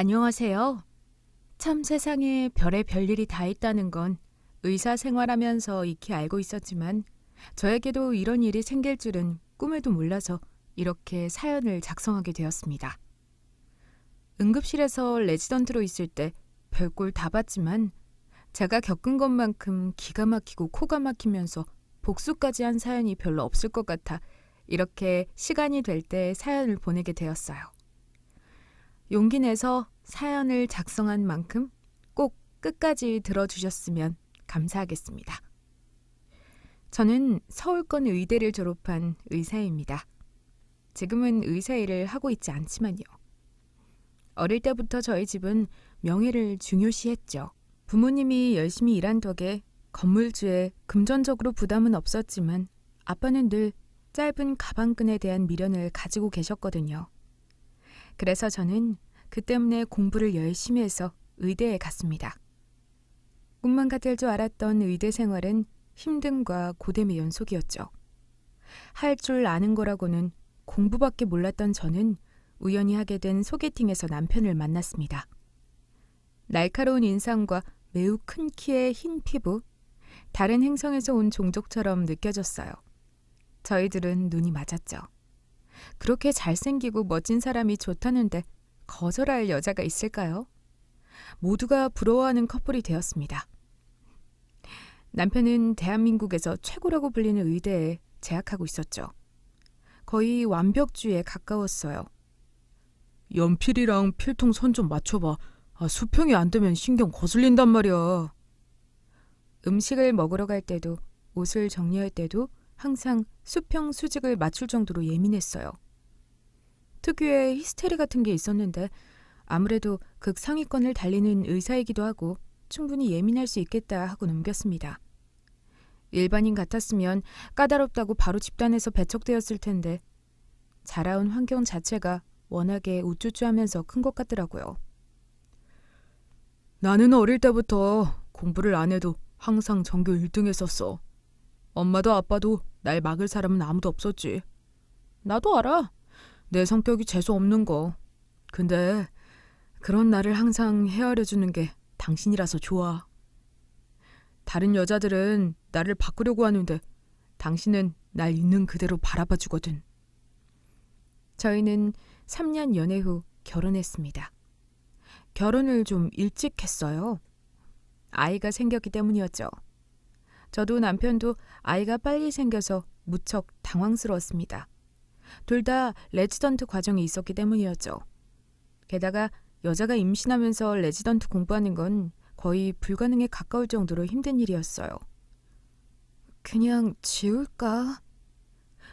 안녕하세요. 참 세상에 별의 별일이 다 있다는 건 의사 생활하면서 익히 알고 있었지만 저에게도 이런 일이 생길 줄은 꿈에도 몰라서 이렇게 사연을 작성하게 되었습니다. 응급실에서 레지던트로 있을 때 별꼴 다 봤지만 제가 겪은 것만큼 기가 막히고 코가 막히면서 복수까지 한 사연이 별로 없을 것 같아 이렇게 시간이 될 때 사연을 보내게 되었어요. 용기 내서 사연을 작성한 만큼 꼭 끝까지 들어주셨으면 감사하겠습니다. 저는 서울권 의대를 졸업한 의사입니다. 지금은 의사 일을 하고 있지 않지만요. 어릴 때부터 저희 집은 명예를 중요시했죠. 부모님이 열심히 일한 덕에 건물주에 금전적으로 부담은 없었지만 아빠는 늘 짧은 가방끈에 대한 미련을 가지고 계셨거든요. 그래서 저는 그 때문에 공부를 열심히 해서 의대에 갔습니다. 꿈만 같을 줄 알았던 의대 생활은 힘듦과 고됨의 연속이었죠. 할 줄 아는 거라고는 공부밖에 몰랐던 저는 우연히 하게 된 소개팅에서 남편을 만났습니다. 날카로운 인상과 매우 큰 키에 흰 피부, 다른 행성에서 온 종족처럼 느껴졌어요. 저희들은 눈이 맞았죠. 그렇게 잘생기고 멋진 사람이 좋다는데 거절할 여자가 있을까요? 모두가 부러워하는 커플이 되었습니다. 남편은 대한민국에서 최고라고 불리는 의대에 재학하고 있었죠. 거의 완벽주의에 가까웠어요. 연필이랑 필통 선 좀 맞춰봐. 수평이 안 되면 신경 거슬린단 말이야. 음식을 먹으러 갈 때도 옷을 정리할 때도 항상 수평 수직을 맞출 정도로 예민했어요. 특유의 히스테리 같은 게 있었는데 아무래도 극상위권을 달리는 의사이기도 하고 충분히 예민할 수 있겠다 하고 넘겼습니다. 일반인 같았으면 까다롭다고 바로 집단에서 배척되었을 텐데 자라온 환경 자체가 워낙에 우쭈쭈하면서 큰 것 같더라고요. 나는 어릴 때부터 공부를 안 해도 항상 전교 1등 했었어. 엄마도 아빠도 날 막을 사람은 아무도 없었지. 나도 알아. 내 성격이 재수 없는 거. 근데 그런 나를 항상 헤아려주는 게 당신이라서 좋아. 다른 여자들은 나를 바꾸려고 하는데 당신은 날 있는 그대로 바라봐 주거든. 저희는 3년 연애 후 결혼했습니다. 결혼을 좀 일찍 했어요. 아이가 생겼기 때문이었죠. 저도 남편도 아이가 빨리 생겨서 무척 당황스러웠습니다. 둘 다 레지던트 과정이 있었기 때문이었죠. 게다가 여자가 임신하면서 레지던트 공부하는 건 거의 불가능에 가까울 정도로 힘든 일이었어요. 그냥 지울까?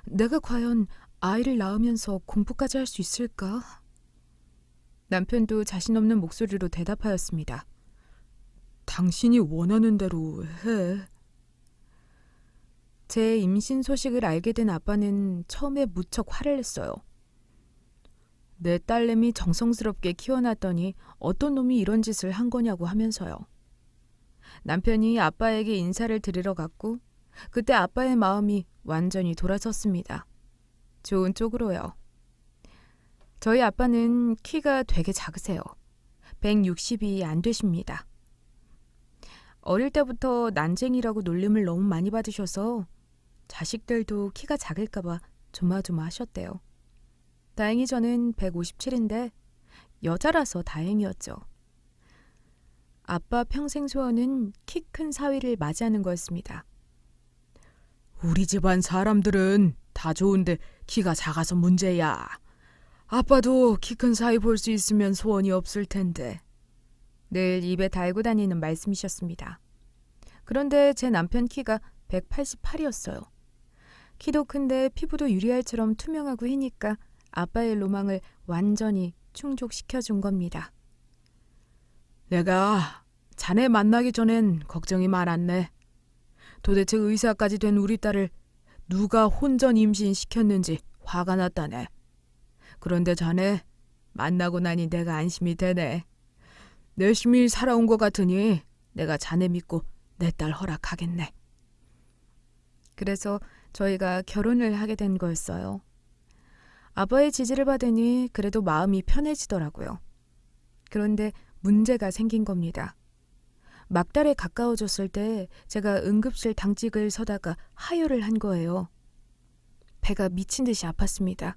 내가 과연 아이를 낳으면서 공부까지 할 수 있을까? 남편도 자신 없는 목소리로 대답하였습니다. 당신이 원하는 대로 해. 제 임신 소식을 알게 된 아빠는 처음에 무척 화를 냈어요. 내 딸내미 정성스럽게 키워놨더니 어떤 놈이 이런 짓을 한 거냐고 하면서요. 남편이 아빠에게 인사를 드리러 갔고 그때 아빠의 마음이 완전히 돌아섰습니다. 좋은 쪽으로요. 저희 아빠는 키가 되게 작으세요. 160이 안 되십니다. 어릴 때부터 난쟁이라고 놀림을 너무 많이 받으셔서 자식들도 키가 작을까 봐 조마조마하셨대요. 다행히 저는 157인데 여자라서 다행이었죠. 아빠 평생 소원은 키 큰 사위를 맞이하는 거였습니다. 우리 집안 사람들은 다 좋은데 키가 작아서 문제야. 아빠도 키 큰 사이 볼 수 있으면 소원이 없을 텐데. 늘 입에 달고 다니는 말씀이셨습니다. 그런데 제 남편 키가 188이었어요. 키도 큰데 피부도 유리알처럼 투명하고 희니까 아빠의 로망을 완전히 충족시켜준 겁니다. 내가 자네 만나기 전엔 걱정이 많았네. 도대체 의사까지 된 우리 딸을 누가 혼전 임신시켰는지 화가 났다네. 그런데 자네 만나고 나니 내가 안심이 되네. 열심히 살아온 것 같으니 내가 자네 믿고 내 딸 허락하겠네. 그래서 저희가 결혼을 하게 된 거였어요. 아빠의 지지를 받으니 그래도 마음이 편해지더라고요. 그런데 문제가 생긴 겁니다. 막달에 가까워졌을 때 제가 응급실 당직을 서다가 하혈을 한 거예요. 배가 미친 듯이 아팠습니다.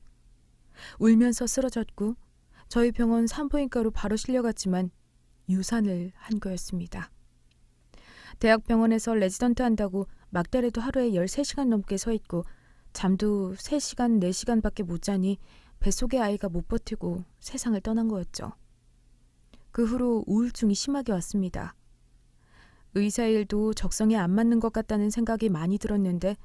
울면서 쓰러졌고 저희 병원 산부인과로 바로 실려갔지만 유산을 한 거였습니다. 대학병원에서 레지던트 한다고 막달에도 하루에 13시간 넘게 서 있고 잠도 3시간, 4시간밖에 못 자니 뱃속의 아이가 못 버티고 세상을 떠난 거였죠. 그 후로 우울증이 심하게 왔습니다. 의사 일도 적성에 안 맞는 것 같다는 생각이 많이 들었는데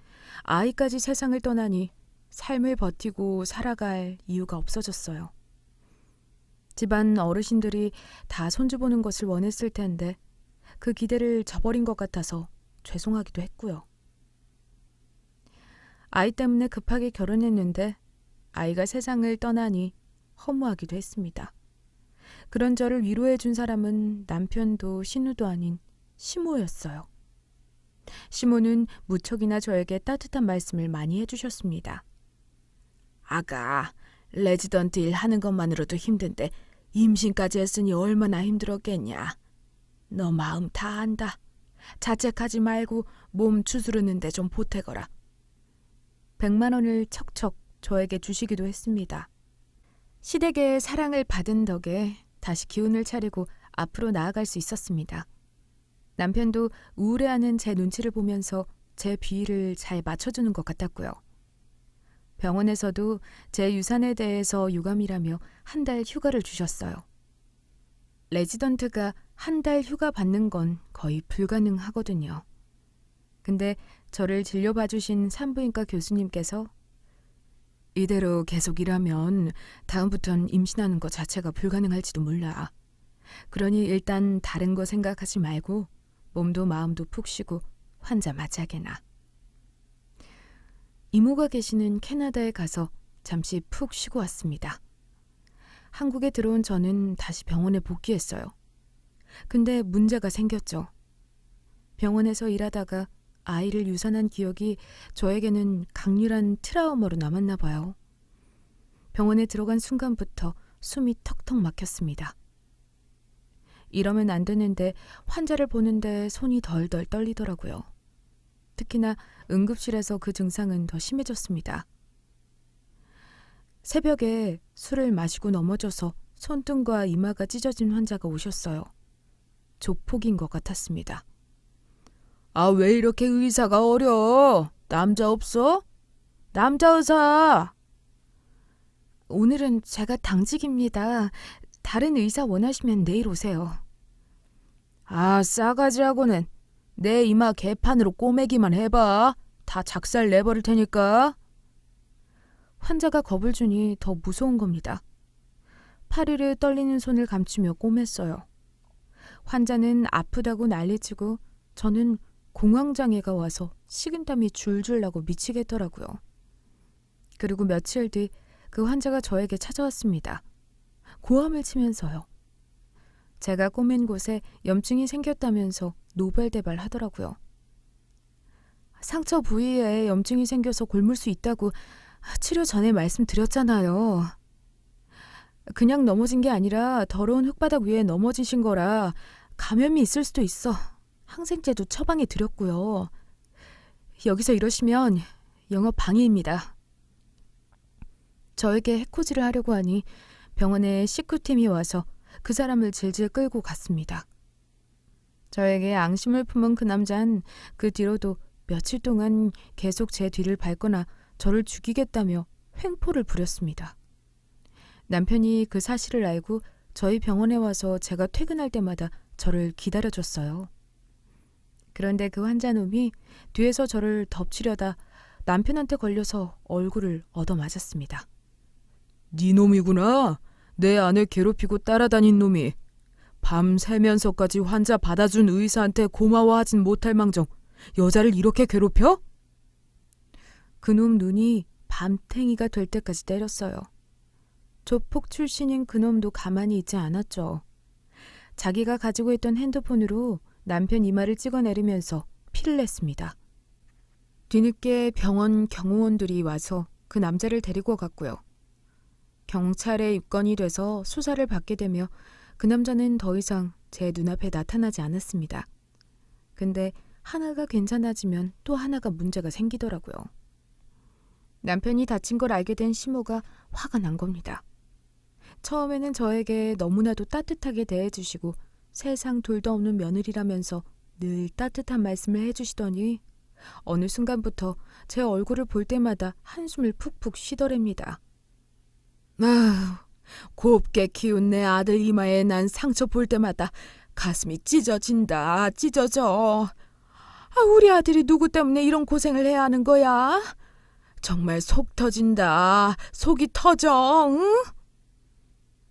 아이까지 세상을 떠나니 삶을 버티고 살아갈 이유가 없어졌어요. 집안 어르신들이 다 손주 보는 것을 원했을 텐데 그 기대를 저버린 것 같아서 죄송하기도 했고요. 아이 때문에 급하게 결혼했는데 아이가 세상을 떠나니 허무하기도 했습니다. 그런 저를 위로해 준 사람은 남편도 신우도 아닌 시모였어요. 시모는 무척이나 저에게 따뜻한 말씀을 많이 해주셨습니다. 아가, 레지던트 일 하는 것만으로도 힘든데 임신까지 했으니 얼마나 힘들었겠냐. 너 마음 다 안다. 자책하지 말고 몸 추스르는 데 좀 보태거라. 100만 원을 척척 저에게 주시기도 했습니다. 시댁의 사랑을 받은 덕에 다시 기운을 차리고 앞으로 나아갈 수 있었습니다. 남편도 우울해하는 제 눈치를 보면서 제 비위를 잘 맞춰주는 것 같았고요. 병원에서도 제 유산에 대해서 유감이라며 한 달 휴가를 주셨어요. 레지던트가 한 달 휴가 받는 건 거의 불가능하거든요. 근데 저를 진료봐주신 산부인과 교수님께서 이대로 계속 일하면 다음부턴 임신하는 것 자체가 불가능할지도 몰라. 그러니 일단 다른 거 생각하지 말고 몸도 마음도 푹 쉬고 환자 맞이하게나. 이모가 계시는 캐나다에 가서 잠시 푹 쉬고 왔습니다. 한국에 들어온 저는 다시 병원에 복귀했어요. 근데 문제가 생겼죠. 병원에서 일하다가 아이를 유산한 기억이 저에게는 강렬한 트라우마로 남았나 봐요. 병원에 들어간 순간부터 숨이 턱턱 막혔습니다. 이러면 안 되는데 환자를 보는데 손이 덜덜 떨리더라고요. 특히나 응급실에서 그 증상은 더 심해졌습니다. 새벽에 술을 마시고 넘어져서 손등과 이마가 찢어진 환자가 오셨어요. 조폭인 것 같았습니다. 아, 왜 이렇게 의사가 어려? 남자 없어? 남자 의사! 오늘은 제가 당직입니다. 다른 의사 원하시면 내일 오세요. 아, 싸가지하고는 내 이마 개판으로 꼬매기만 해봐. 다 작살 내버릴 테니까. 환자가 겁을 주니 더 무서운 겁니다. 파르르 떨리는 손을 감추며 꼬맸어요. 환자는 아프다고 난리치고 저는 공황장애가 와서 식은땀이 줄줄 나고 미치겠더라고요. 그리고 며칠 뒤 그 환자가 저에게 찾아왔습니다. 고함을 치면서요. 제가 꼬맨 곳에 염증이 생겼다면서 노발대발 하더라고요. 상처 부위에 염증이 생겨서 곪을 수 있다고 치료 전에 말씀드렸잖아요. 그냥 넘어진 게 아니라 더러운 흙바닥 위에 넘어지신 거라 감염이 있을 수도 있어. 항생제도 처방해 드렸고요. 여기서 이러시면 영업 방해입니다. 저에게 해코지를 하려고 하니 병원에 식구팀이 와서 그 사람을 질질 끌고 갔습니다. 저에게 앙심을 품은 그 남자는 그 뒤로도 며칠 동안 계속 제 뒤를 밟거나 저를 죽이겠다며 횡포를 부렸습니다. 남편이 그 사실을 알고 저희 병원에 와서 제가 퇴근할 때마다 저를 기다려줬어요. 그런데 그 환자놈이 뒤에서 저를 덮치려다 남편한테 걸려서 얼굴을 얻어맞았습니다. 네 놈이구나. 내 아내 괴롭히고 따라다닌 놈이. 밤 새면서까지 환자 받아준 의사한테 고마워하진 못할 망정 여자를 이렇게 괴롭혀? 그놈 눈이 밤탱이가 될 때까지 때렸어요. 조폭 출신인 그놈도 가만히 있지 않았죠. 자기가 가지고 있던 핸드폰으로 남편 이마를 찍어내리면서 피를 냈습니다. 뒤늦게 병원 경호원들이 와서 그 남자를 데리고 갔고요. 경찰에 입건이 돼서 수사를 받게 되며 그 남자는 더 이상 제 눈앞에 나타나지 않았습니다. 근데 하나가 괜찮아지면 또 하나가 문제가 생기더라고요. 남편이 다친 걸 알게 된 시모가 화가 난 겁니다. 처음에는 저에게 너무나도 따뜻하게 대해주시고 세상 둘도 없는 며느리라면서 늘 따뜻한 말씀을 해주시더니 어느 순간부터 제 얼굴을 볼 때마다 한숨을 푹푹 쉬더랍니다. 아휴, 곱게 키운 내 아들 이마에 난 상처 볼 때마다 가슴이 찢어진다, 찢어져. 우리 아들이 누구 때문에 이런 고생을 해야 하는 거야? 정말 속 터진다, 속이 터져, 응?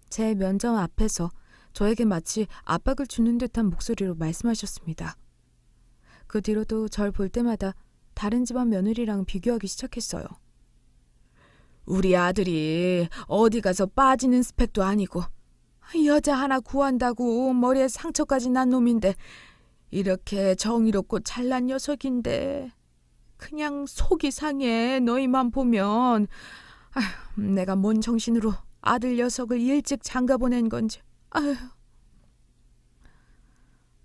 제 면접 앞에서 저에게 마치 압박을 주는 듯한 목소리로 말씀하셨습니다. 그 뒤로도 절 볼 때마다 다른 집안 며느리랑 비교하기 시작했어요. 우리 아들이 어디 가서 빠지는 스펙도 아니고 여자 하나 구한다고 머리에 상처까지 난 놈인데 이렇게 정의롭고 잘난 녀석인데 그냥 속이 상해. 너희만 보면 내가 뭔 정신으로 아들 녀석을 일찍 장가 보낸 건지. 아휴.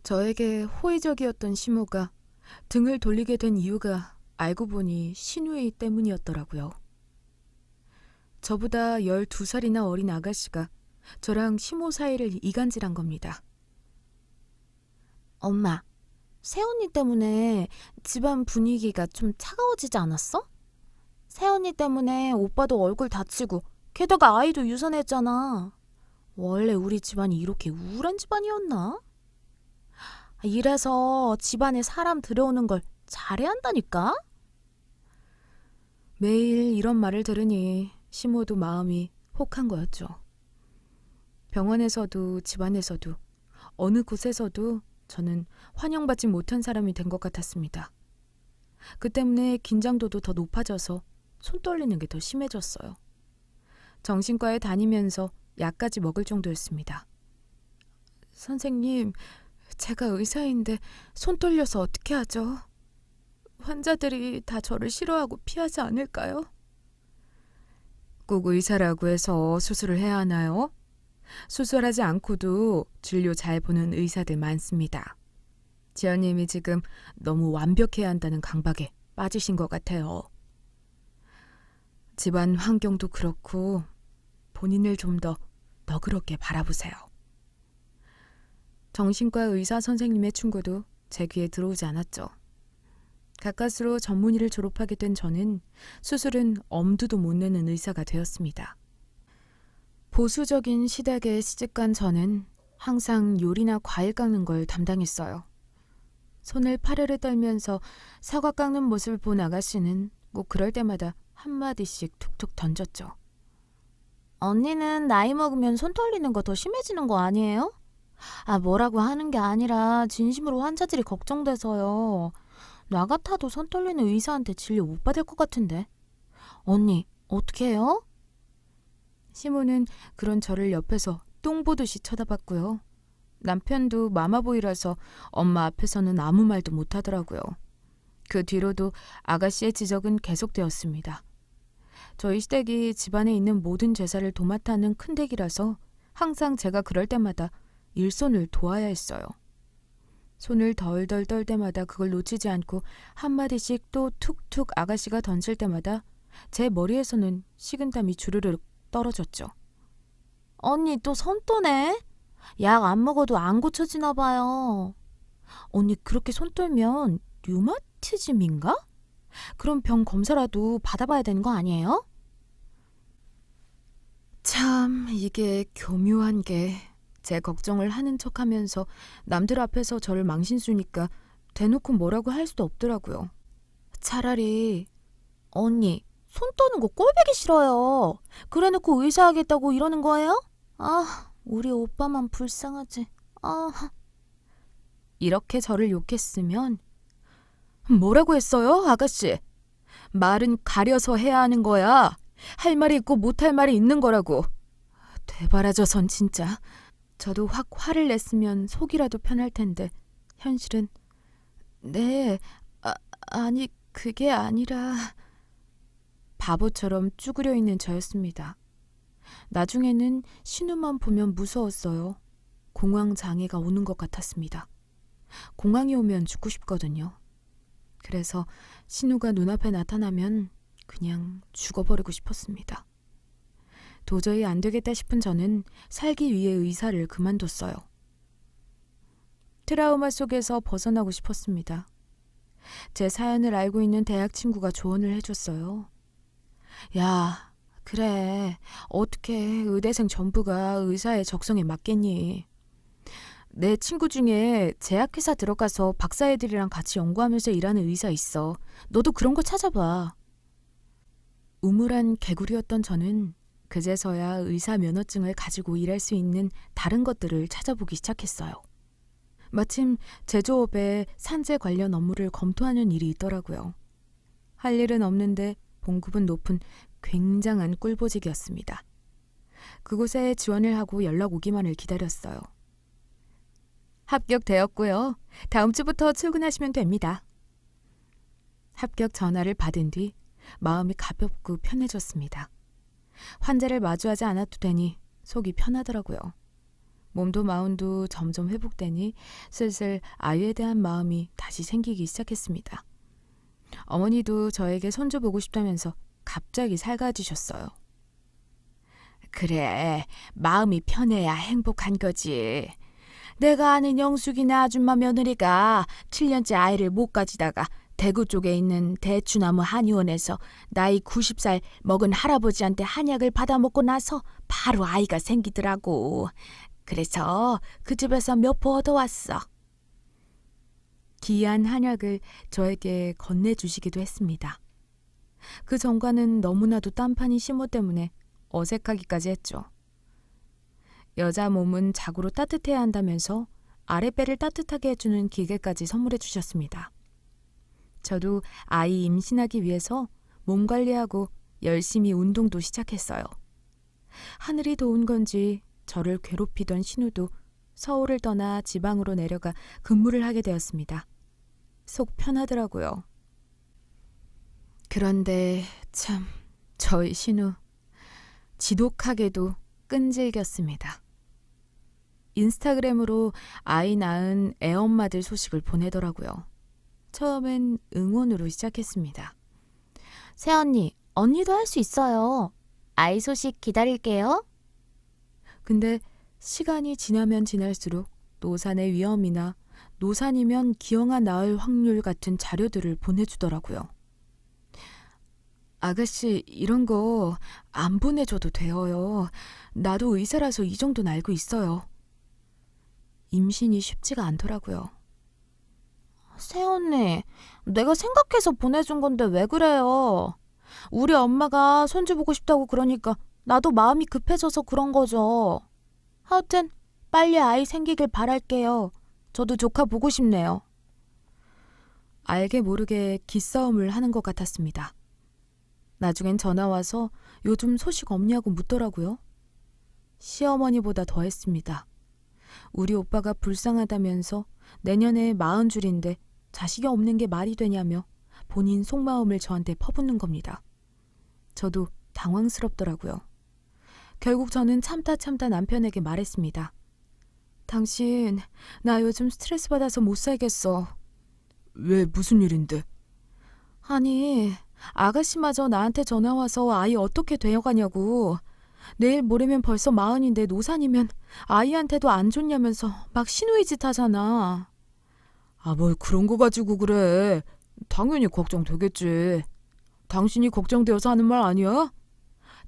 저에게 호의적이었던 시모가 등을 돌리게 된 이유가 알고 보니 신우이 때문이었더라고요. 저보다 12살이나 어린 아가씨가 저랑 시모 사이를 이간질한 겁니다. 엄마, 새언니 때문에 집안 분위기가 좀 차가워지지 않았어? 새언니 때문에 오빠도 얼굴 다치고 게다가 아이도 유산했잖아. 원래 우리 집안이 이렇게 우울한 집안이었나? 이래서 집안에 사람 들여오는 걸 잘해야 한다니까? 매일 이런 말을 들으니 시모도 마음이 혹한 거였죠. 병원에서도 집안에서도 어느 곳에서도 저는 환영받지 못한 사람이 된 것 같았습니다. 그 때문에 긴장도도 더 높아져서 손 떨리는 게 더 심해졌어요. 정신과에 다니면서 약까지 먹을 정도였습니다. 선생님, 제가 의사인데 손 떨려서 어떻게 하죠? 환자들이 다 저를 싫어하고 피하지 않을까요? 꼭 의사라고 해서 수술을 해야 하나요? 수술하지 않고도 진료 잘 보는 의사들 많습니다. 지연님이 지금 너무 완벽해야 한다는 강박에 빠지신 것 같아요. 집안 환경도 그렇고 본인을 좀 더 너그럽게 바라보세요. 정신과 의사 선생님의 충고도 제 귀에 들어오지 않았죠. 가까스로 전문의를 졸업하게 된 저는 수술은 엄두도 못 내는 의사가 되었습니다. 보수적인 시댁에 시집간 저는 항상 요리나 과일 깎는 걸 담당했어요. 손을 파르르 떨면서 사과 깎는 모습을 본 아가씨는 꼭 그럴 때마다 한마디씩 툭툭 던졌죠. 언니는 나이 먹으면 손 떨리는 거 더 심해지는 거 아니에요? 뭐라고 하는 게 아니라 진심으로 환자들이 걱정돼서요. 나 같아도 손 떨리는 의사한테 진료 못 받을 것 같은데. 언니, 어떻게 해요? 시모는 그런 저를 옆에서 똥 보듯이 쳐다봤고요. 남편도 마마보이라서 엄마 앞에서는 아무 말도 못하더라고요. 그 뒤로도 아가씨의 지적은 계속되었습니다. 저희 시댁이 집안에 있는 모든 제사를 도맡아 하는 큰 댁이라서 항상 제가 그럴 때마다 일손을 도와야 했어요. 손을 덜덜 떨 때마다 그걸 놓치지 않고 한마디씩 또 툭툭 아가씨가 던질 때마다 제 머리에서는 식은땀이 주르륵 떨어졌죠. 언니 또 손떠네? 약 안 먹어도 안 고쳐지나 봐요. 언니 그렇게 손 떨면 류마티즘인가? 그럼 병 검사라도 받아봐야 되는 거 아니에요? 참 이게 교묘한 게 제 걱정을 하는 척하면서 남들 앞에서 저를 망신수니까 대놓고 뭐라고 할 수도 없더라고요. 차라리 언니 손 떠는 거 꼴보기 싫어요. 그래놓고 의사하겠다고 이러는 거예요? 우리 오빠만 불쌍하지. 이렇게 저를 욕했으면 뭐라고 했어요, 아가씨? 말은 가려서 해야 하는 거야. 할 말이 있고 못할 말이 있는 거라고. 되바라져선 진짜. 저도 확 화를 냈으면 속이라도 편할 텐데 현실은 네, 아니 그게 아니라 바보처럼 쭈그려 있는 저였습니다. 나중에는 신우만 보면 무서웠어요. 공황 장애가 오는 것 같았습니다. 공황이 오면 죽고 싶거든요. 그래서 신우가 눈앞에 나타나면 그냥 죽어버리고 싶었습니다. 도저히 안 되겠다 싶은 저는 살기 위해 의사를 그만뒀어요. 트라우마 속에서 벗어나고 싶었습니다. 제 사연을 알고 있는 대학 친구가 조언을 해줬어요. 야, 그래. 어떻게 의대생 전부가 의사의 적성에 맞겠니? 내 친구 중에 제약회사 들어가서 박사애들이랑 같이 연구하면서 일하는 의사 있어. 너도 그런 거 찾아봐. 우물한 개구리였던 저는 그제서야 의사 면허증을 가지고 일할 수 있는 다른 것들을 찾아보기 시작했어요. 마침 제조업에 산재 관련 업무를 검토하는 일이 있더라고요. 할 일은 없는데 봉급은 높은 굉장한 꿀보직이었습니다. 그곳에 지원을 하고 연락 오기만을 기다렸어요. 합격되었고요. 다음 주부터 출근하시면 됩니다. 합격 전화를 받은 뒤 마음이 가볍고 편해졌습니다. 환자를 마주하지 않아도 되니 속이 편하더라고요. 몸도 마음도 점점 회복되니 슬슬 아이에 대한 마음이 다시 생기기 시작했습니다. 어머니도 저에게 손주 보고 싶다면서 갑자기 살가지셨어요. 그래, 마음이 편해야 행복한 거지. 내가 아는 영숙이네 아줌마 며느리가 7년째 아이를 못 가지다가 대구 쪽에 있는 대추나무 한의원에서 나이 90살 먹은 할아버지한테 한약을 받아먹고 나서 바로 아이가 생기더라고. 그래서 그 집에서 몇 포 얻어왔어. 귀한 한약을 저에게 건네주시기도 했습니다. 그 전과는 너무나도 딴판이 심호 때문에 어색하기까지 했죠. 여자 몸은 자고로 따뜻해야 한다면서 아랫배를 따뜻하게 해주는 기계까지 선물해 주셨습니다. 저도 아이 임신하기 위해서 몸 관리하고 열심히 운동도 시작했어요. 하늘이 도운 건지 저를 괴롭히던 신우도 서울을 떠나 지방으로 내려가 근무를 하게 되었습니다. 속 편하더라고요. 그런데 참 저희 신우 지독하게도 끈질겼습니다. 인스타그램으로 아이 낳은 애엄마들 소식을 보내더라고요. 처음엔 응원으로 시작했습니다. 새언니, 언니도 할 수 있어요. 아이 소식 기다릴게요. 근데 시간이 지나면 지날수록 노산의 위험이나 노산이면 기형아 낳을 확률 같은 자료들을 보내주더라고요. 아가씨, 이런 거 안 보내줘도 돼요. 나도 의사라서 이 정도는 알고 있어요. 임신이 쉽지가 않더라고요. 새언니, 내가 생각해서 보내준 건데 왜 그래요? 우리 엄마가 손주 보고 싶다고 그러니까 나도 마음이 급해져서 그런 거죠. 하여튼 빨리 아이 생기길 바랄게요. 저도 조카 보고 싶네요. 알게 모르게 기싸움을 하는 것 같았습니다. 나중엔 전화 와서 요즘 소식 없냐고 묻더라고요. 시어머니보다 더했습니다. 우리 오빠가 불쌍하다면서 내년에 40줄인데 자식이 없는 게 말이 되냐며 본인 속마음을 저한테 퍼붓는 겁니다. 저도 당황스럽더라고요. 결국 저는 참다 남편에게 말했습니다. 당신, 나 요즘 스트레스 받아서 못 살겠어. 왜 무슨 일인데? 아니, 아가씨마저 나한테 전화와서 아이 어떻게 되어가냐고. 내일 모레면 벌써 40인데 노산이면 아이한테도 안 좋냐면서 막 신우이 짓 하잖아. 아, 뭘 그런 거 가지고 그래. 당연히 걱정되겠지. 당신이 걱정되어서 하는 말 아니야?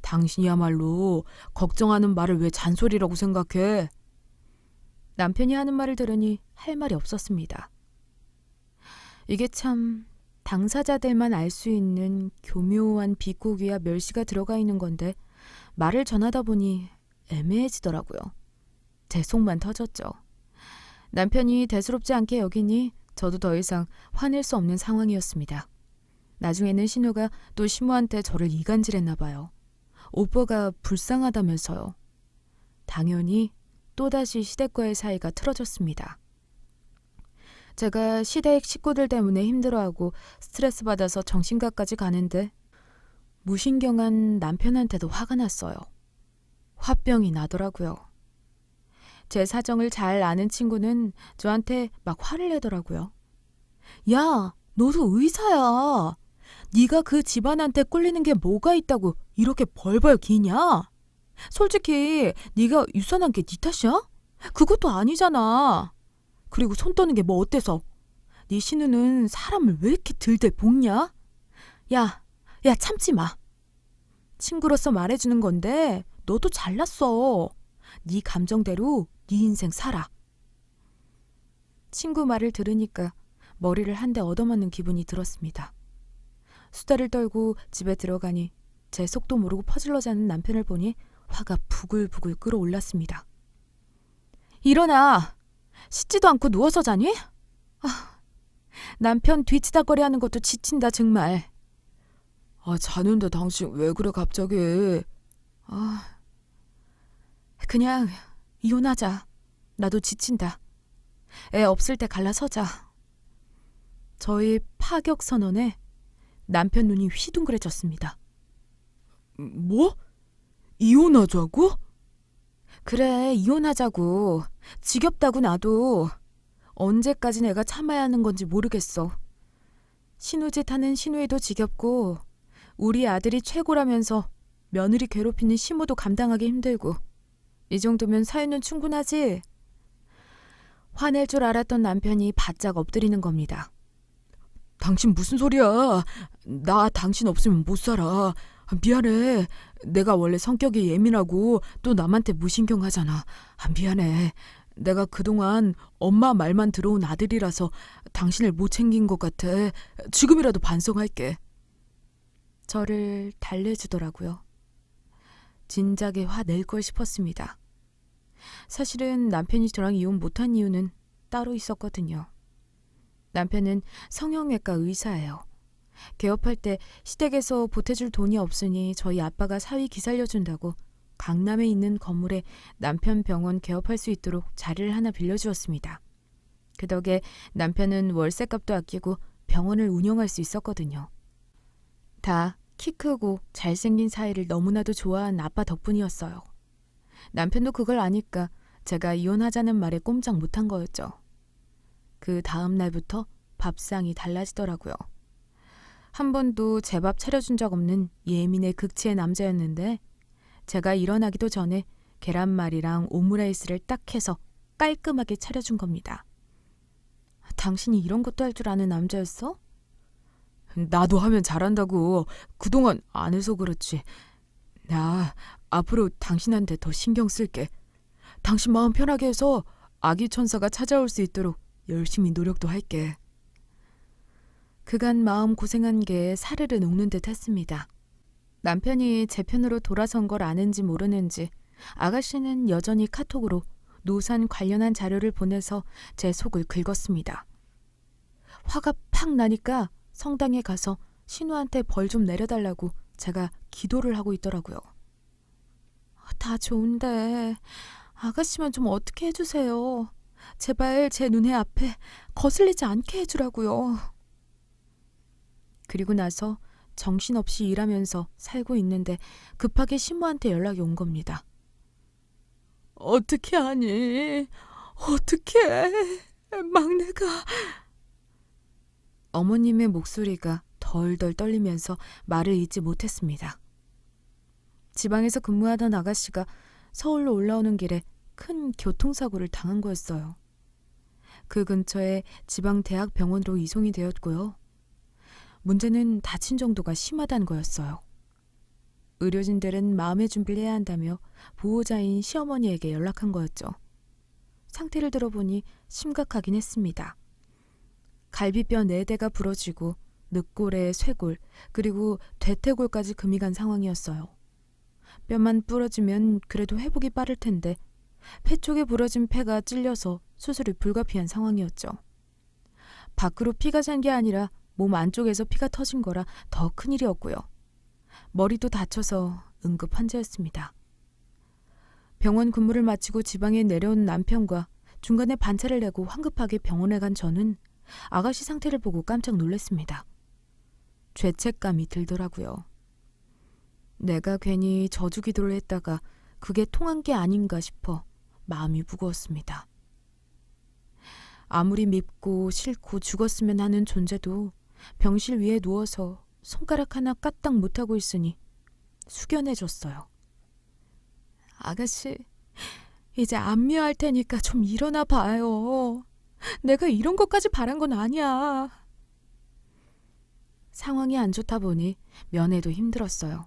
당신이야말로 걱정하는 말을 왜 잔소리라고 생각해? 남편이 하는 말을 들으니 할 말이 없었습니다. 이게 참 당사자들만 알 수 있는 교묘한 비꼬기와 멸시가 들어가 있는 건데 말을 전하다 보니 애매해지더라고요. 제 속만 터졌죠. 남편이 대수롭지 않게 여기니 저도 더 이상 화낼 수 없는 상황이었습니다. 나중에는 신우가 또 시모한테 저를 이간질했나 봐요. 오빠가 불쌍하다면서요. 당연히 또다시 시댁과의 사이가 틀어졌습니다. 제가 시댁 식구들 때문에 힘들어하고 스트레스 받아서 정신과까지 가는데 무신경한 남편한테도 화가 났어요. 화병이 나더라고요. 제 사정을 잘 아는 친구는 저한테 막 화를 내더라고요. 야, 너도 의사야. 네가 그 집안한테 꿀리는 게 뭐가 있다고 이렇게 벌벌 기냐? 솔직히 네가 유산한 게 네 탓이야? 그것도 아니잖아. 그리고 손 떠는 게 뭐 어때서? 네 신우는 사람을 왜 이렇게 들들 볶냐? 야, 참지 마. 친구로서 말해주는 건데 너도 잘났어. 네 감정대로 네 인생 살아. 친구 말을 들으니까 머리를 한 대 얻어맞는 기분이 들었습니다. 수다를 떨고 집에 들어가니 제 속도 모르고 퍼질러 자는 남편을 보니 화가 부글부글 끓어올랐습니다. 일어나! 씻지도 않고 누워서 자니? 남편 뒤치다거리 하는 것도 지친다 정말. 자는데 당신 왜 그래 갑자기? 그냥 이혼하자. 나도 지친다. 애 없을 때 갈라서자. 저희 파격 선언에 남편 눈이 휘둥그레졌습니다. 뭐? 이혼하자고? 그래, 이혼하자고. 지겹다고 나도. 언제까지 내가 참아야 하는 건지 모르겠어. 신우짓 하는 신우이도 지겹고 우리 아들이 최고라면서 며느리 괴롭히는 시모도 감당하기 힘들고 이 정도면 사유는 충분하지? 화낼 줄 알았던 남편이 바짝 엎드리는 겁니다. 당신 무슨 소리야? 나 당신 없으면 못 살아. 미안해. 내가 원래 성격이 예민하고 또 남한테 무신경하잖아. 미안해. 내가 그동안 엄마 말만 들어온 아들이라서 당신을 못 챙긴 것 같아. 지금이라도 반성할게. 저를 달래주더라고요. 진작에 화낼 걸 싶었습니다. 사실은 남편이 저랑 이혼 못한 이유는 따로 있었거든요. 남편은 성형외과 의사예요. 개업할 때 시댁에서 보태줄 돈이 없으니 저희 아빠가 사위 기살려준다고 강남에 있는 건물에 남편 병원 개업할 수 있도록 자리를 하나 빌려주었습니다. 그 덕에 남편은 월세값도 아끼고 병원을 운영할 수 있었거든요. 다 키 크고 잘생긴 사이를 너무나도 좋아한 아빠 덕분이었어요. 남편도 그걸 아니까 제가 이혼하자는 말에 꼼짝 못한 거였죠. 그 다음 날부터 밥상이 달라지더라고요. 한 번도 제 밥 차려준 적 없는 예민의 극치의 남자였는데 제가 일어나기도 전에 계란말이랑 오므라이스를 딱 해서 깔끔하게 차려준 겁니다. 당신이 이런 것도 할 줄 아는 남자였어? 나도 하면 잘한다고. 그동안 안 해서 그렇지. 나 앞으로 당신한테 더 신경 쓸게. 당신 마음 편하게 해서 아기 천사가 찾아올 수 있도록 열심히 노력도 할게. 그간 마음 고생한 게 사르르 녹는 듯 했습니다. 남편이 제 편으로 돌아선 걸 아는지 모르는지 아가씨는 여전히 카톡으로 노산 관련한 자료를 보내서 제 속을 긁었습니다. 화가 팍 나니까 성당에 가서 신우한테 벌 좀 내려달라고 제가 기도를 하고 있더라고요. 다 좋은데 아가씨만 좀 어떻게 해주세요. 제발 제 눈에 앞에 거슬리지 않게 해주라고요. 그리고 나서 정신없이 일하면서 살고 있는데 급하게 신부한테 연락이 온 겁니다. 어떻게 하니? 어떻게? 막내가... 어머님의 목소리가 덜덜 떨리면서 말을 잇지 못했습니다. 지방에서 근무하던 아가씨가 서울로 올라오는 길에 큰 교통사고를 당한 거였어요. 그 근처에 지방대학병원으로 이송이 되었고요. 문제는 다친 정도가 심하다는 거였어요. 의료진들은 마음의 준비를 해야 한다며 보호자인 시어머니에게 연락한 거였죠. 상태를 들어보니 심각하긴 했습니다. 갈비뼈 4대가 부러지고 늑골에 쇄골 그리고 대퇴골까지 금이 간 상황이었어요. 뼈만 부러지면 그래도 회복이 빠를 텐데 폐 쪽에 부러진 폐가 찔려서 수술이 불가피한 상황이었죠. 밖으로 피가 샌 게 아니라 몸 안쪽에서 피가 터진 거라 더 큰일이었고요. 머리도 다쳐서 응급 환자였습니다. 병원 근무를 마치고 지방에 내려온 남편과 중간에 반차를 내고 황급하게 병원에 간 저는 아가씨 상태를 보고 깜짝 놀랐습니다. 죄책감이 들더라고요. 내가 괜히 저주기도를 했다가 그게 통한 게 아닌가 싶어 마음이 무거웠습니다. 아무리 밉고 싫고 죽었으면 하는 존재도 병실 위에 누워서 손가락 하나 까딱 못하고 있으니 숙연해졌어요. 아가씨, 이제 안미화할 테니까 좀 일어나 봐요. 내가 이런 것까지 바란 건 아니야. 상황이 안 좋다 보니 면회도 힘들었어요.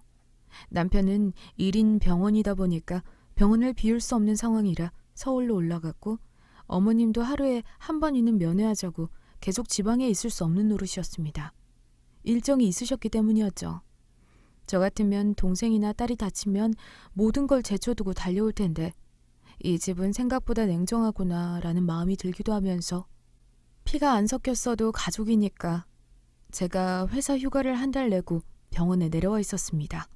남편은 1인 병원이다 보니까 병원을 비울 수 없는 상황이라 서울로 올라갔고, 어머님도 하루에 한 번이는 면회하자고 계속 지방에 있을 수 없는 노릇이었습니다. 일정이 있으셨기 때문이었죠. 저 같으면 동생이나 딸이 다치면 모든 걸 제쳐두고 달려올 텐데 이 집은 생각보다 냉정하구나 라는 마음이 들기도 하면서, 피가 안 섞였어도 가족이니까 제가 회사 휴가를 한 달 내고 병원에 내려와 있었습니다.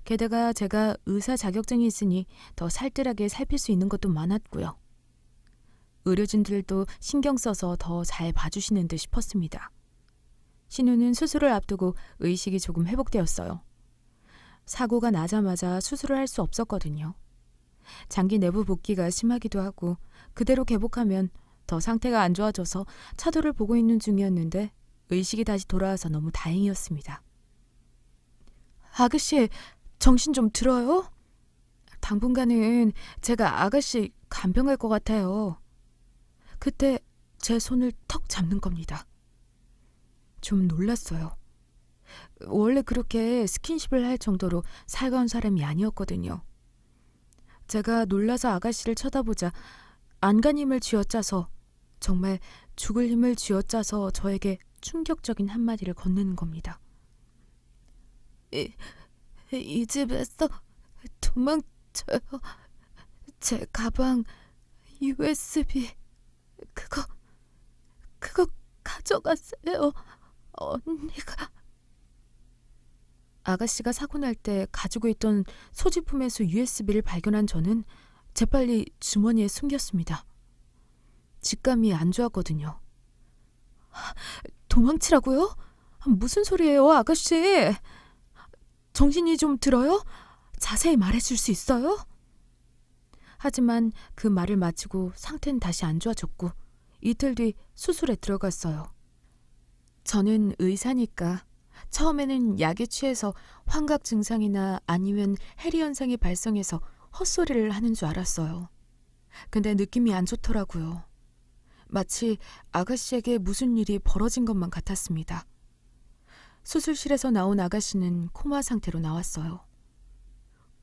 게다가 제가 의사 자격증이 있으니 더 살뜰하게 살필 수 있는 것도 많았고요. 의료진들도 신경 써서 더 잘 봐주시는 듯 싶었습니다. 신우는 수술을 앞두고 의식이 조금 회복되었어요. 사고가 나자마자 수술을 할 수 없었거든요. 장기 내부 붓기가 심하기도 하고 그대로 개복하면 더 상태가 안 좋아져서 차도를 보고 있는 중이었는데 의식이 다시 돌아와서 너무 다행이었습니다. 아가씨, 정신 좀 들어요? 당분간은 제가 아가씨 간병할 것 같아요. 그때 제 손을 턱 잡는 겁니다. 좀 놀랐어요. 원래 그렇게 스킨십을 할 정도로 살가운 사람이 아니었거든요. 제가 놀라서 아가씨를 쳐다보자 안간힘을 쥐어짜서, 정말 죽을 힘을 쥐어짜서 저에게 충격적인 한마디를 건네는 겁니다. 이 집에서 도망쳐요. 제 가방, USB, 그거 가져갔어요. 언니가. 아가씨가 사고 날 때 가지고 있던 소지품에서 USB를 발견한 저는 재빨리 주머니에 숨겼습니다. 직감이 안 좋았거든요. 도망치라고요? 무슨 소리예요, 아가씨? 정신이 좀 들어요? 자세히 말해줄 수 있어요? 하지만 그 말을 마치고 상태는 다시 안 좋아졌고 이틀 뒤 수술에 들어갔어요. 저는 의사니까 처음에는 약에 취해서 환각 증상이나 아니면 해리 현상이 발생해서 헛소리를 하는 줄 알았어요. 근데 느낌이 안 좋더라고요. 마치 아가씨에게 무슨 일이 벌어진 것만 같았습니다. 수술실에서 나온 아가씨는 코마 상태로 나왔어요.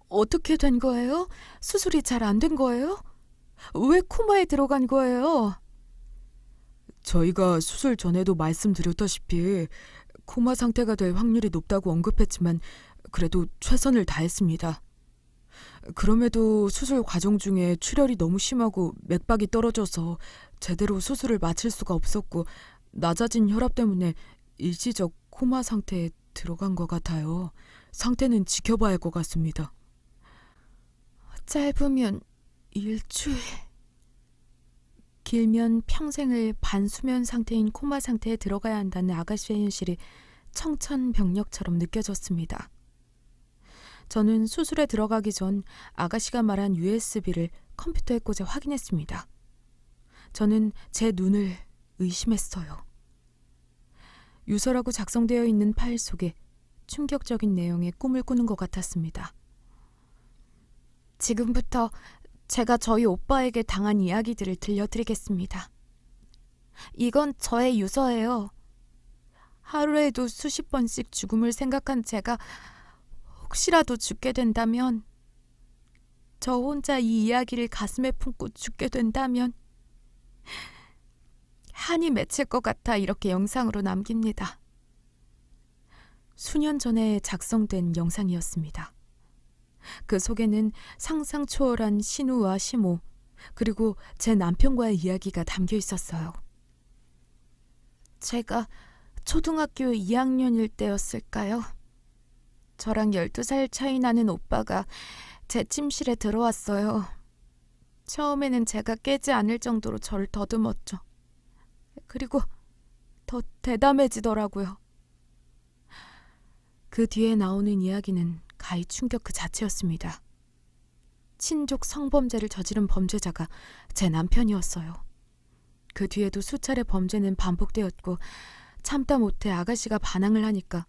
어떻게 된 거예요? 수술이 잘 안 된 거예요? 왜 코마에 들어간 거예요? 저희가 수술 전에도 말씀드렸다시피 코마 상태가 될 확률이 높다고 언급했지만 그래도 최선을 다했습니다. 그럼에도 수술 과정 중에 출혈이 너무 심하고 맥박이 떨어져서 제대로 수술을 마칠 수가 없었고 낮아진 혈압 때문에 일시적 코마 상태에 들어간 것 같아요. 상태는 지켜봐야 할 것 같습니다. 짧으면 일주일, 길면 평생을 반수면 상태인 코마 상태에 들어가야 한다는 아가씨의 현실이 청천벽력처럼 느껴졌습니다. 저는 수술에 들어가기 전 아가씨가 말한 USB를 컴퓨터에 꽂아 확인했습니다. 저는 제 눈을 의심했어요. 유서라고 작성되어 있는 파일 속에 충격적인 내용의 꿈을 꾸는 것 같았습니다. 지금부터 제가 저희 오빠에게 당한 이야기들을 들려드리겠습니다. 이건 저의 유서예요. 하루에도 수십 번씩 죽음을 생각한 제가 혹시라도 죽게 된다면, 저 혼자 이 이야기를 가슴에 품고 죽게 된다면 한이 맺힐 것 같아 이렇게 영상으로 남깁니다. 수년 전에 작성된 영상이었습니다. 그 속에는 상상 초월한 신우와 시모, 그리고 제 남편과의 이야기가 담겨 있었어요. 제가 초등학교 2학년일 때였을까요? 저랑 12살 차이 나는 오빠가 제 침실에 들어왔어요. 처음에는 제가 깨지 않을 정도로 저를 더듬었죠. 그리고 더 대담해지더라고요. 그 뒤에 나오는 이야기는 가히 충격 그 자체였습니다. 친족 성범죄를 저지른 범죄자가 제 남편이었어요. 그 뒤에도 수차례 범죄는 반복되었고 참다 못해 아가씨가 반항을 하니까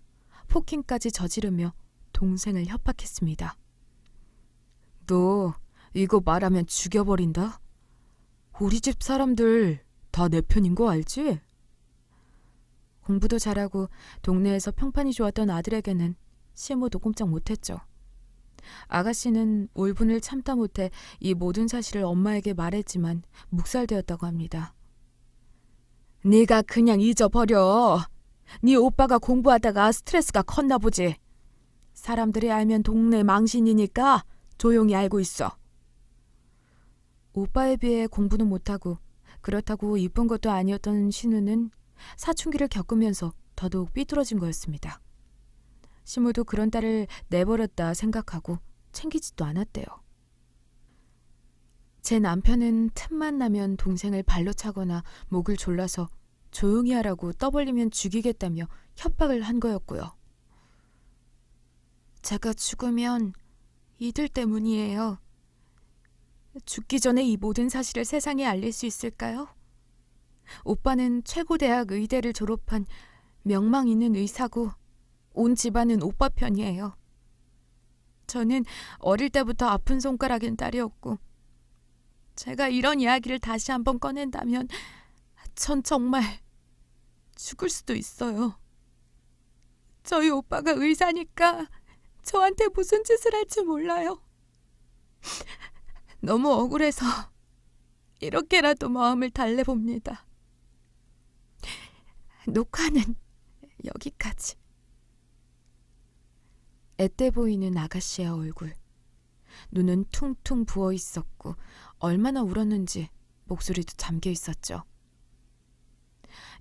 폭행까지 저지르며 동생을 협박했습니다. 너 이거 말하면 죽여버린다? 우리 집 사람들 다 내 편인 거 알지? 공부도 잘하고 동네에서 평판이 좋았던 아들에게는 시모도 꼼짝 못했죠. 아가씨는 울분을 참다 못해 이 모든 사실을 엄마에게 말했지만 묵살되었다고 합니다. 네가 그냥 잊어버려. 네 오빠가 공부하다가 스트레스가 컸나 보지. 사람들이 알면 동네 망신이니까 조용히 알고 있어. 오빠에 비해 공부는 못하고 그렇다고 이쁜 것도 아니었던 신우는 사춘기를 겪으면서 더더욱 삐뚤어진 거였습니다. 시모도 그런 딸을 내버렸다 생각하고 챙기지도 않았대요. 제 남편은 틈만 나면 동생을 발로 차거나 목을 졸라서 조용히 하라고 떠벌리면 죽이겠다며 협박을 한 거였고요. 제가 죽으면 이들 때문이에요. 죽기 전에 이 모든 사실을 세상에 알릴 수 있을까요? 오빠는 최고대학 의대를 졸업한 명망 있는 의사고 온 집안은 오빠 편이에요. 저는 어릴 때부터 아픈 손가락인 딸이었고 제가 이런 이야기를 다시 한번 꺼낸다면 전 정말 죽을 수도 있어요. 저희 오빠가 의사니까 저한테 무슨 짓을 할지 몰라요. 너무 억울해서 이렇게라도 마음을 달래봅니다. 녹화는 여기까지. 앳돼 보이는 아가씨의 얼굴. 눈은 퉁퉁 부어 있었고 얼마나 울었는지 목소리도 잠겨 있었죠.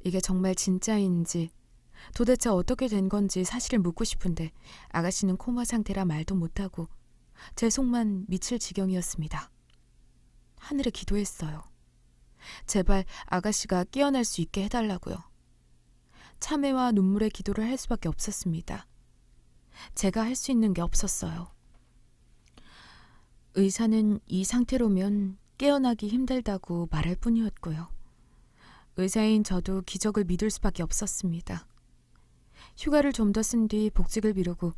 이게 정말 진짜인지 도대체 어떻게 된 건지 사실을 묻고 싶은데 아가씨는 코마 상태라 말도 못하고 제 속만 미칠 지경이었습니다. 하늘에 기도했어요. 제발 아가씨가 깨어날 수 있게 해달라고요. 참회와 눈물의 기도를 할 수밖에 없었습니다. 제가 할 수 있는 게 없었어요. 의사는 이 상태로면 깨어나기 힘들다고 말할 뿐이었고요. 의사인 저도 기적을 믿을 수밖에 없었습니다. 휴가를 좀 더 쓴 뒤 복직을 미루고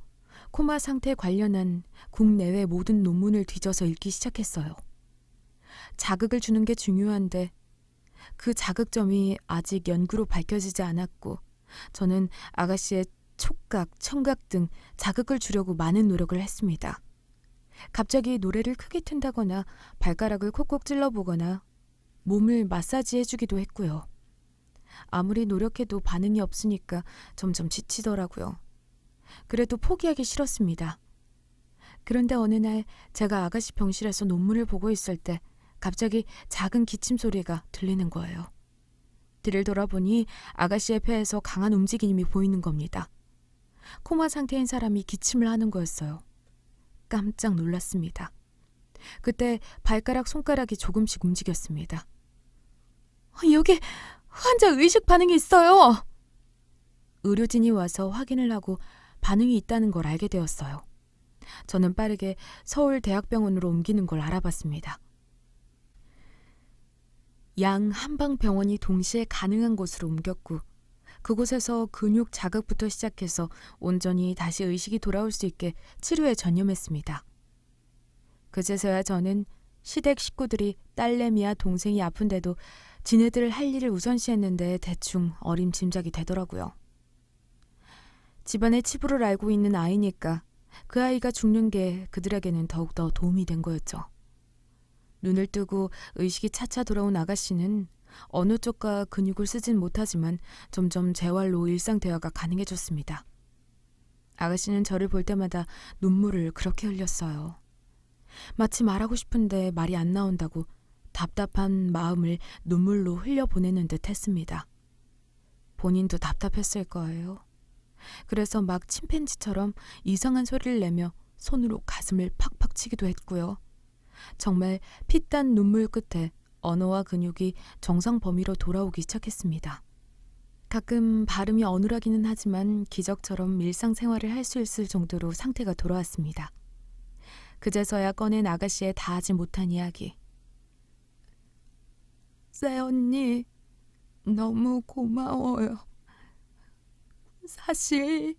코마 상태 관련한 국내외 모든 논문을 뒤져서 읽기 시작했어요. 자극을 주는 게 중요한데 그 자극점이 아직 연구로 밝혀지지 않았고 저는 아가씨의 촉각, 청각 등 자극을 주려고 많은 노력을 했습니다. 갑자기 노래를 크게 튼다거나 발가락을 콕콕 찔러보거나 몸을 마사지해주기도 했고요. 아무리 노력해도 반응이 없으니까 점점 지치더라고요. 그래도 포기하기 싫었습니다. 그런데 어느 날 제가 아가씨 병실에서 논문을 보고 있을 때 갑자기 작은 기침 소리가 들리는 거예요. 뒤를 돌아보니 아가씨의 폐에서 강한 움직임이 보이는 겁니다. 코마 상태인 사람이 기침을 하는 거였어요. 깜짝 놀랐습니다. 그때 발가락, 손가락이 조금씩 움직였습니다. 여기 환자 의식 반응이 있어요. 의료진이 와서 확인을 하고 반응이 있다는 걸 알게 되었어요. 저는 빠르게 서울대학병원으로 옮기는 걸 알아봤습니다. 양 한방병원이 동시에 가능한 곳으로 옮겼고 그곳에서 근육 자극부터 시작해서 온전히 다시 의식이 돌아올 수 있게 치료에 전념했습니다. 그제서야 저는 시댁 식구들이 딸내미와 동생이 아픈데도 지네들 할 일을 우선시했는데 대충 어림짐작이 되더라고요. 집안의 치부를 알고 있는 아이니까 그 아이가 죽는 게 그들에게는 더욱더 도움이 된 거였죠. 눈을 뜨고 의식이 차차 돌아온 아가씨는 어느 쪽과 근육을 쓰진 못하지만 점점 재활로 일상 대화가 가능해졌습니다. 아가씨는 저를 볼 때마다 눈물을 그렇게 흘렸어요. 마치 말하고 싶은데 말이 안 나온다고 답답한 마음을 눈물로 흘려보내는 듯 했습니다. 본인도 답답했을 거예요. 그래서 막 침팬지처럼 이상한 소리를 내며 손으로 가슴을 팍팍 치기도 했고요. 정말 피땀 눈물 끝에 언어와 근육이 정상 범위로 돌아오기 시작했습니다. 가끔 발음이 어눌하기는 하지만 기적처럼 일상생활을 할 수 있을 정도로 상태가 돌아왔습니다. 그제서야 꺼낸 아가씨의 다 하지 못한 이야기. 새언니, 너무 고마워요. 사실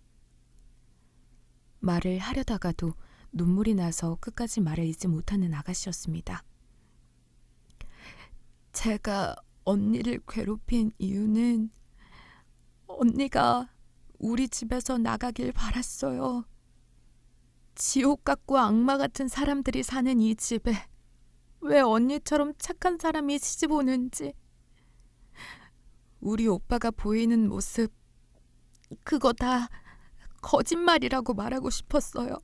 말을 하려다가도 눈물이 나서 끝까지 말을 잇지 못하는 아가씨였습니다. 제가 언니를 괴롭힌 이유는 언니가 우리 집에서 나가길 바랐어요. 지옥 같고 악마 같은 사람들이 사는 이 집에 왜 언니처럼 착한 사람이 시집 오는지, 우리 오빠가 보이는 모습, 그거 다 거짓말이라고 말하고 싶었어요.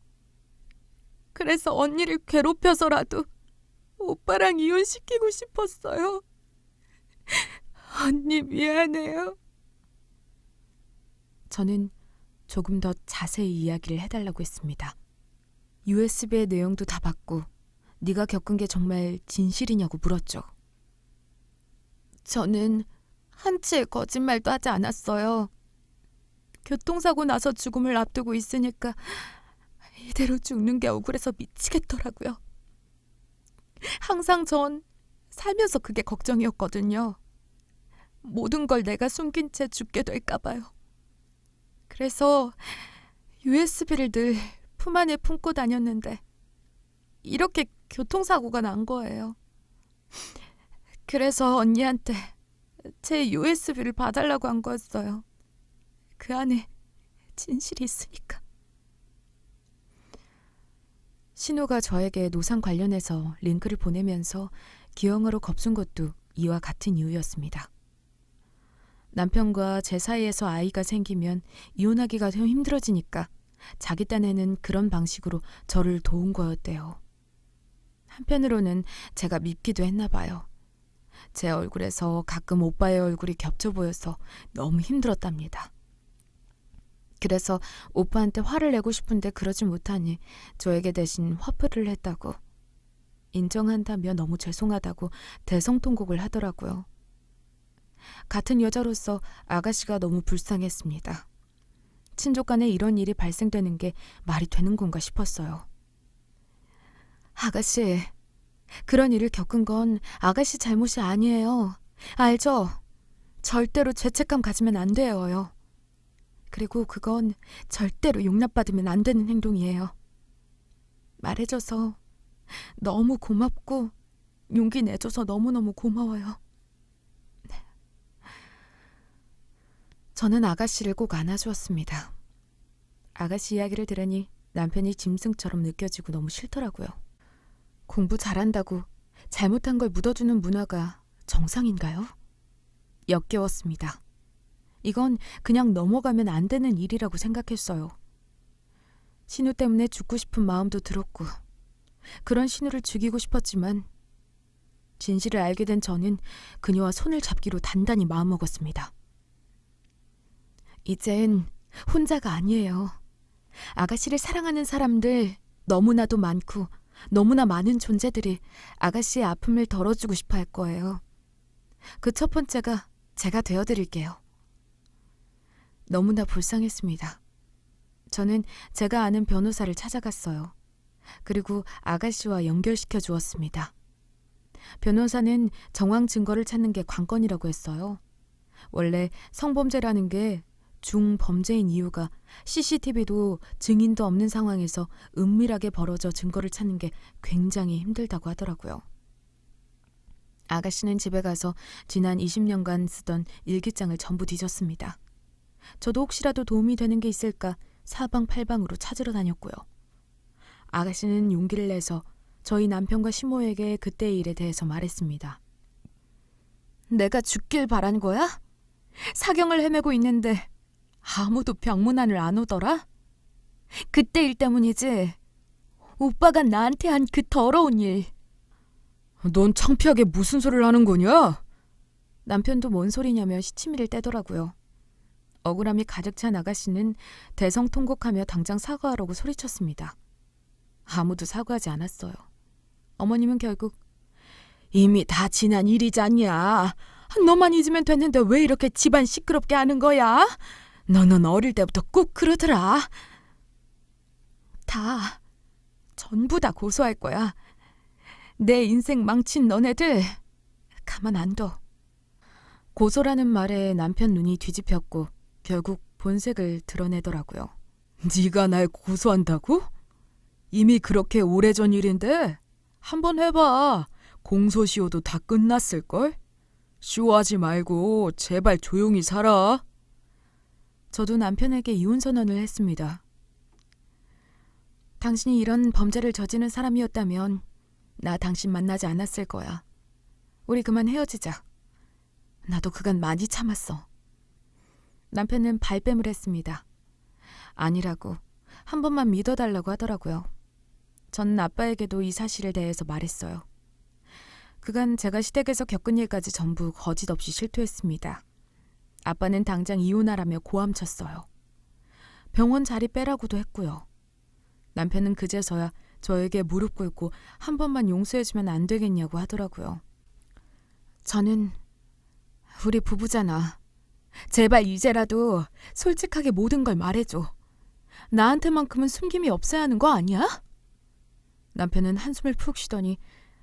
그래서 언니를 괴롭혀서라도 오빠랑 이혼시키고 싶었어요. 언니 미안해요. 저는 조금 더 자세히 이야기를 해달라고 했습니다. USB의 내용도 다 받고 네가 겪은 게 정말 진실이냐고 물었죠. 저는 한치의 거짓말도 하지 않았어요. 교통사고 나서 죽음을 앞두고 있으니까 이대로 죽는 게 억울해서 미치겠더라고요. 항상 전 살면서 그게 걱정이었거든요. 모든 걸 내가 숨긴 채 죽게 될까 봐요. 그래서 USB를 늘 품 안에 품고 다녔는데 이렇게 교통사고가 난 거예요. 그래서 언니한테 제 USB를 봐달라고 한 거였어요. 그 안에 진실이 있으니까. 신우가 저에게 노상 관련해서 링크를 보내면서 기형으로 겁준 것도 이와 같은 이유였습니다. 남편과 제 사이에서 아이가 생기면 이혼하기가 좀 힘들어지니까 자기 딴에는 그런 방식으로 저를 도운 거였대요. 한편으로는 제가 밉기도 했나 봐요. 제 얼굴에서 가끔 오빠의 얼굴이 겹쳐 보여서 너무 힘들었답니다. 그래서 오빠한테 화를 내고 싶은데 그러지 못하니 저에게 대신 화풀이를 했다고, 인정한다며 너무 죄송하다고 대성통곡을 하더라고요. 같은 여자로서 아가씨가 너무 불쌍했습니다. 친족 간에 이런 일이 발생되는 게 말이 되는 건가 싶었어요. 아가씨, 그런 일을 겪은 건 아가씨 잘못이 아니에요. 알죠? 절대로 죄책감 가지면 안 돼요. 그리고 그건 절대로 용납받으면 안 되는 행동이에요. 말해줘서 너무 고맙고 용기 내줘서 너무너무 고마워요. 저는 아가씨를 꼭 안아주었습니다. 아가씨 이야기를 들으니 남편이 짐승처럼 느껴지고 너무 싫더라고요. 공부 잘한다고 잘못한 걸 묻어주는 문화가 정상인가요? 역겨웠습니다. 이건 그냥 넘어가면 안 되는 일이라고 생각했어요. 신우 때문에 죽고 싶은 마음도 들었고 그런 신우를 죽이고 싶었지만 진실을 알게 된 저는 그녀와 손을 잡기로 단단히 마음먹었습니다. 이젠 혼자가 아니에요. 아가씨를 사랑하는 사람들 너무나도 많고 너무나 많은 존재들이 아가씨의 아픔을 덜어주고 싶어 할 거예요. 그 첫 번째가 제가 되어드릴게요. 너무나 불쌍했습니다. 저는 제가 아는 변호사를 찾아갔어요. 그리고 아가씨와 연결시켜 주었습니다. 변호사는 정황 증거를 찾는 게 관건이라고 했어요. 원래 성범죄라는 게 중범죄인 이유가 CCTV도 증인도 없는 상황에서 은밀하게 벌어져 증거를 찾는 게 굉장히 힘들다고 하더라고요. 아가씨는 집에 가서 지난 20년간 쓰던 일기장을 전부 뒤졌습니다. 저도 혹시라도 도움이 되는 게 있을까 사방팔방으로 찾으러 다녔고요. 아가씨는 용기를 내서 저희 남편과 시모에게 그때의 일에 대해서 말했습니다. 내가 죽길 바란 거야? 사경을 헤매고 있는데 아무도 병문안을 안 오더라? 그때 일 때문이지. 오빠가 나한테 한 그 더러운 일. 넌 창피하게 무슨 소리를 하는 거냐? 남편도 뭔 소리냐며 시치미를 떼더라고요. 억울함이 가득 찬 아가씨는 대성통곡하며 당장 사과하라고 소리쳤습니다. 아무도 사과하지 않았어요. 어머님은 결국 이미 다 지난 일이잖냐. 너만 잊으면 됐는데 왜 이렇게 집안 시끄럽게 하는 거야? 너는 어릴 때부터 꼭 그러더라. 다 전부 다 고소할 거야. 내 인생 망친 너네들 가만 안 둬. 고소라는 말에 남편 눈이 뒤집혔고 결국 본색을 드러내더라고요. 네가 날 고소한다고? 이미 그렇게 오래전 일인데 한번 해봐. 공소시효도 다 끝났을걸? 쇼하지 말고 제발 조용히 살아. 저도 남편에게 이혼 선언을 했습니다. 당신이 이런 범죄를 저지른 사람이었다면 나 당신 만나지 않았을 거야. 우리 그만 헤어지자. 나도 그간 많이 참았어. 남편은 발뺌을 했습니다. 아니라고, 한 번만 믿어달라고 하더라고요. 저는 아빠에게도 이 사실에 대해서 말했어요. 그간 제가 시댁에서 겪은 일까지 전부 거짓 없이 실토했습니다. 아빠는 당장 이혼하라며 고함쳤어요. 병원 자리 빼라고도 했고요. 남편은 그제서야 저에게 무릎 꿇고 한 번만 용서해주면 안 되겠냐고 하더라고요. 저는 우리 부부잖아. 제발 이제라도 솔직하게 모든 걸 말해줘. 나한테만큼은 숨김이 없어야 하는 거 아니야? 남편은 한숨을 푹 쉬더니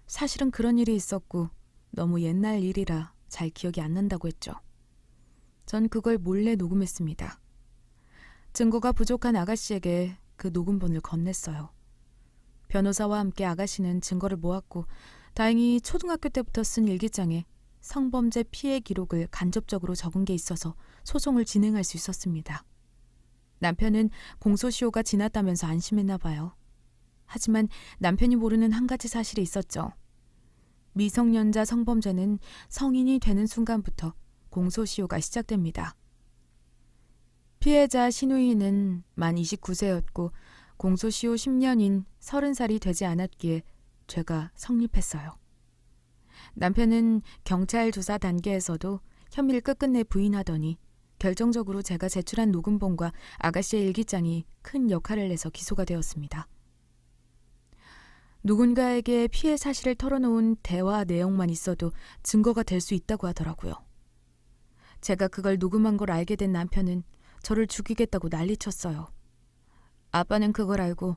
사실은 그런 일이 있었고 너무 옛날 일이라 잘 기억이 안 난다고 했죠. 전 그걸 몰래 녹음했습니다. 증거가 부족한 아가씨에게 그 녹음본을 건넸어요. 변호사와 함께 아가씨는 증거를 모았고 다행히 초등학교 때부터 쓴 일기장에 성범죄 피해 기록을 간접적으로 적은 게 있어서 소송을 진행할 수 있었습니다. 남편은 공소시효가 지났다면서 안심했나 봐요. 하지만 남편이 모르는 한 가지 사실이 있었죠. 미성년자 성범죄는 성인이 되는 순간부터 공소시효가 시작됩니다. 피해자 신우이는 만 29세였고 공소시효 10년인 30살이 되지 않았기에 죄가 성립했어요. 남편은 경찰 조사 단계에서도 혐의를 끝끝내 부인하더니 결정적으로 제가 제출한 녹음본과 아가씨의 일기장이 큰 역할을 해서 기소가 되었습니다. 누군가에게 피해 사실을 털어놓은 대화 내용만 있어도 증거가 될 수 있다고 하더라고요. 제가 그걸 녹음한 걸 알게 된 남편은 저를 죽이겠다고 난리쳤어요. 아빠는 그걸 알고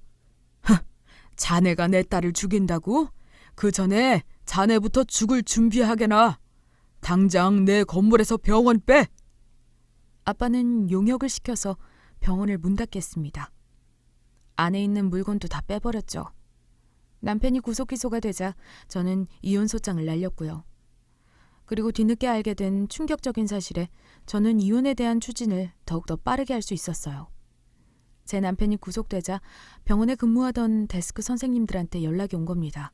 자네가 내 딸을 죽인다고? 그 전에 자네부터 죽을 준비하게나. 당장 내 건물에서 병원 빼. 아빠는 용역을 시켜서 병원을 문 닫게 했습니다. 안에 있는 물건도 다 빼버렸죠. 남편이 구속 기소가 되자 저는 이혼 소장을 날렸고요. 그리고 뒤늦게 알게 된 충격적인 사실에 저는 이혼에 대한 추진을 더욱더 빠르게 할 수 있었어요. 제 남편이 구속되자 병원에 근무하던 데스크 선생님들한테 연락이 온 겁니다.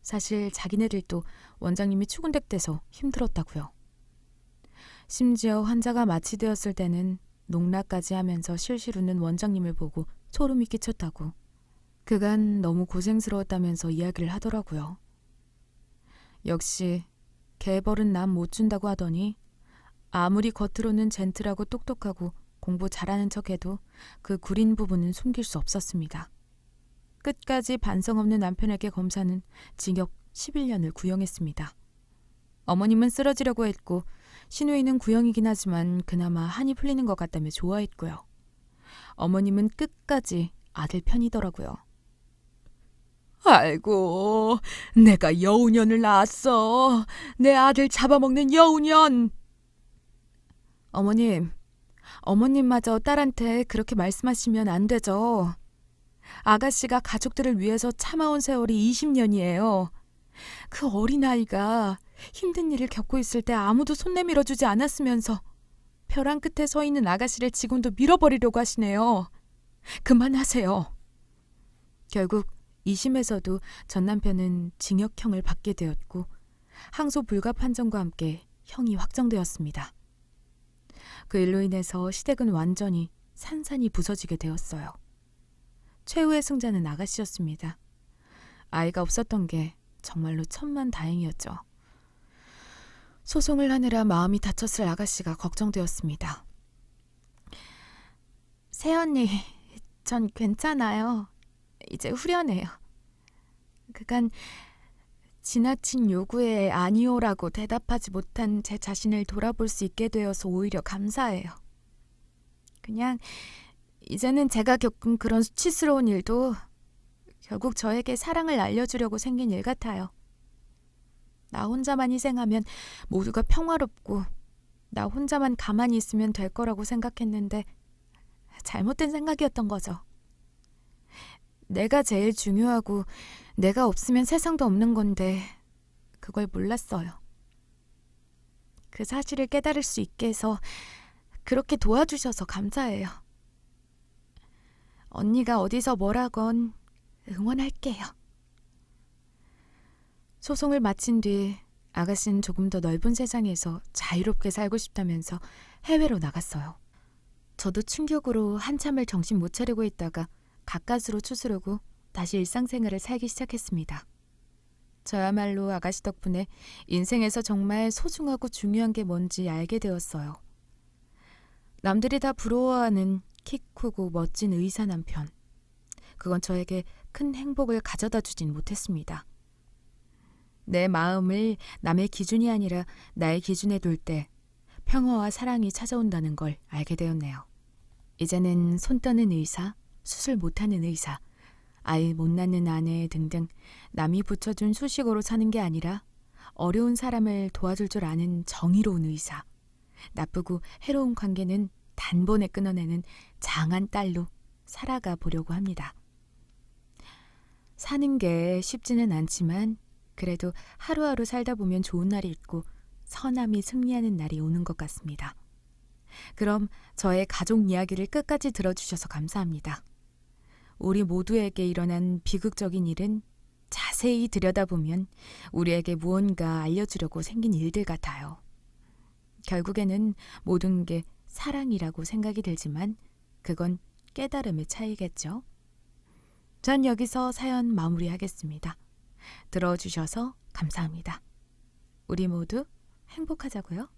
사실 자기네들도 원장님이 추근댁돼서 힘들었다고요. 심지어 환자가 마취되었을 때는 농락까지 하면서 실실 웃는 원장님을 보고 소름이 끼쳤다고. 그간 너무 고생스러웠다면서 이야기를 하더라고요. 역시 개벌은 남 못 준다고 하더니 아무리 겉으로는 젠틀하고 똑똑하고 공부 잘하는 척해도 그 구린 부분은 숨길 수 없었습니다. 끝까지 반성 없는 남편에게 검사는 징역 11년을 구형했습니다. 어머님은 쓰러지려고 했고 신우이는 구형이긴 하지만 그나마 한이 풀리는 것 같다며 좋아했고요. 어머님은 끝까지 아들 편이더라고요. 아이고, 내가 여우년을 낳았어. 내 아들 잡아먹는 여우년. 어머님마저 딸한테 그렇게 말씀하시면 안 되죠. 아가씨가 가족들을 위해서 참아온 세월이 20년이에요. 그 어린아이가 힘든 일을 겪고 있을 때 아무도 손 내밀어주지 않았으면서 벼랑 끝에 서 있는 아가씨를 지금도 밀어버리려고 하시네요. 그만하세요. 결국 2심에서도 전 남편은 징역형을 받게 되었고 항소 불가 판정과 함께 형이 확정되었습니다. 그 일로 인해서 시댁은 완전히 산산이 부서지게 되었어요. 최후의 승자는 아가씨였습니다. 아이가 없었던 게 정말로 천만다행이었죠. 소송을 하느라 마음이 다쳤을 아가씨가 걱정되었습니다. 새언니, 전 괜찮아요. 이제 후련해요. 그간 지나친 요구에 아니오라고 대답하지 못한 제 자신을 돌아볼 수 있게 되어서 오히려 감사해요. 그냥 이제는 제가 겪은 그런 수치스러운 일도 결국 저에게 사랑을 알려주려고 생긴 일 같아요. 나 혼자만 희생하면 모두가 평화롭고 나 혼자만 가만히 있으면 될 거라고 생각했는데 잘못된 생각이었던 거죠. 내가 제일 중요하고 내가 없으면 세상도 없는 건데 그걸 몰랐어요. 그 사실을 깨달을 수 있게 해서 그렇게 도와주셔서 감사해요. 언니가 어디서 뭐라건 응원할게요. 소송을 마친 뒤 아가씨는 조금 더 넓은 세상에서 자유롭게 살고 싶다면서 해외로 나갔어요. 저도 충격으로 한참을 정신 못 차리고 있다가 가까스로 추스르고 다시 일상생활을 살기 시작했습니다. 저야말로 아가씨 덕분에 인생에서 정말 소중하고 중요한 게 뭔지 알게 되었어요. 남들이 다 부러워하는 키 크고 멋진 의사 남편. 그건 저에게 큰 행복을 가져다 주진 못했습니다. 내 마음을 남의 기준이 아니라 나의 기준에 둘 때 평화와 사랑이 찾아온다는 걸 알게 되었네요. 이제는 손 떠는 의사, 수술 못하는 의사, 아이 못 낳는 아내 등등 남이 붙여준 수식어로 사는 게 아니라 어려운 사람을 도와줄 줄 아는 정의로운 의사, 나쁘고 해로운 관계는 단번에 끊어내는 장한 딸로 살아가 보려고 합니다. 사는 게 쉽지는 않지만 그래도 하루하루 살다 보면 좋은 날이 있고 선함이 승리하는 날이 오는 것 같습니다. 그럼 저의 가족 이야기를 끝까지 들어주셔서 감사합니다. 우리 모두에게 일어난 비극적인 일은 자세히 들여다보면 우리에게 무언가 알려주려고 생긴 일들 같아요. 결국에는 모든 게 사랑이라고 생각이 들지만 그건 깨달음의 차이겠죠. 전 여기서 사연 마무리하겠습니다. 들어주셔서 감사합니다. 우리 모두 행복하자고요.